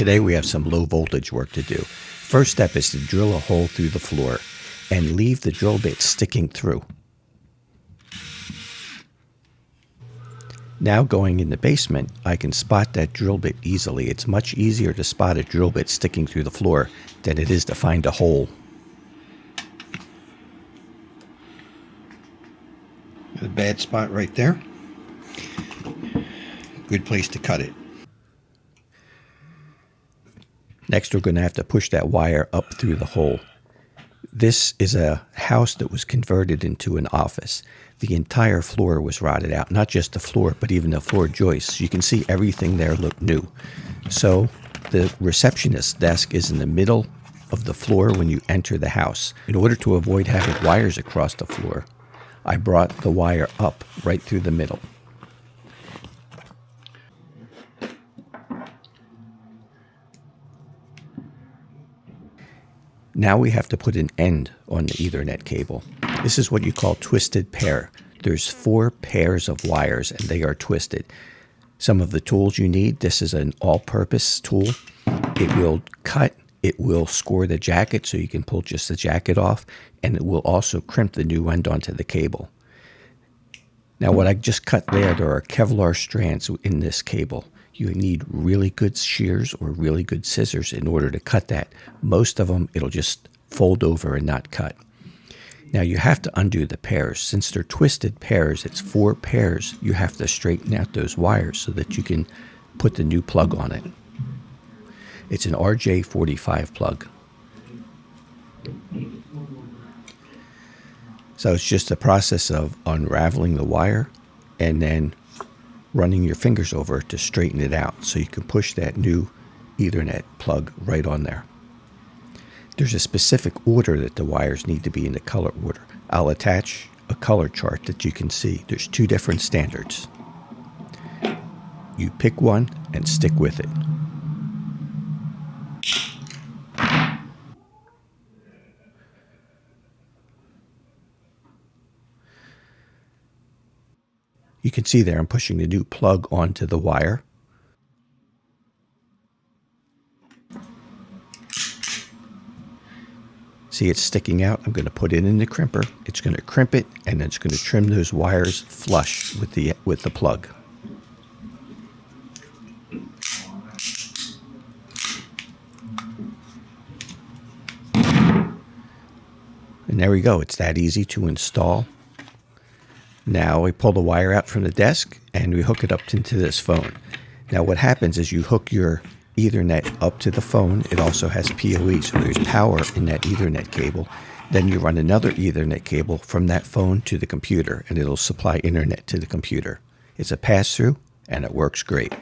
Today we have some low voltage work to do. First step is to drill a hole through the floor and leave the drill bit sticking through. Now going in the basement, I can spot that drill bit easily. It's much easier to spot a drill bit sticking through the floor than it is to find a hole. A bad spot right there. Good place to cut it. Next, we're going to have to push that wire up through the hole. This is a house that was converted into an office. The entire floor was rotted out, not just the floor, but even the floor joists. You can see everything there looked new. So the receptionist's desk is in the middle of the floor when you enter the house. In order to avoid having wires across the floor, I brought the wire up right through the middle. Now we have to put an end on the Ethernet cable. This is what you call twisted pair. There's 4 pairs of wires and they are twisted. Some of the tools you need, this is an all-purpose tool. It will cut, it will score the jacket so you can pull just the jacket off, and it will also crimp the new end onto the cable. Now what I just cut there are Kevlar strands in this cable. You need really good shears or really good scissors in order to cut that. Most of them, it'll just fold over and not cut. Now you have to undo the pairs. Since they're twisted pairs, it's 4 pairs, you have to straighten out those wires so that you can put the new plug on it. It's an RJ45 plug. So it's just a process of unraveling the wire and then running your fingers over it to straighten it out so you can push that new Ethernet plug right on there. There's a specific order that the wires need to be in, the color order. I'll attach a color chart that you can see. There's 2 different standards. You pick one and stick with it. You can see there I'm pushing the new plug onto the wire. See, it's sticking out. I'm going to put it in the crimper. It's going to crimp it, and then it's going to trim those wires flush with the plug. And there we go. It's that easy to install. Now we pull the wire out from the desk and we hook it up into this phone. Now what happens is you hook your Ethernet up to the phone. It also has PoE, so there's power in that Ethernet cable. Then you run another Ethernet cable from that phone to the computer, and it'll supply internet to the computer. It's a pass-through, and it works great.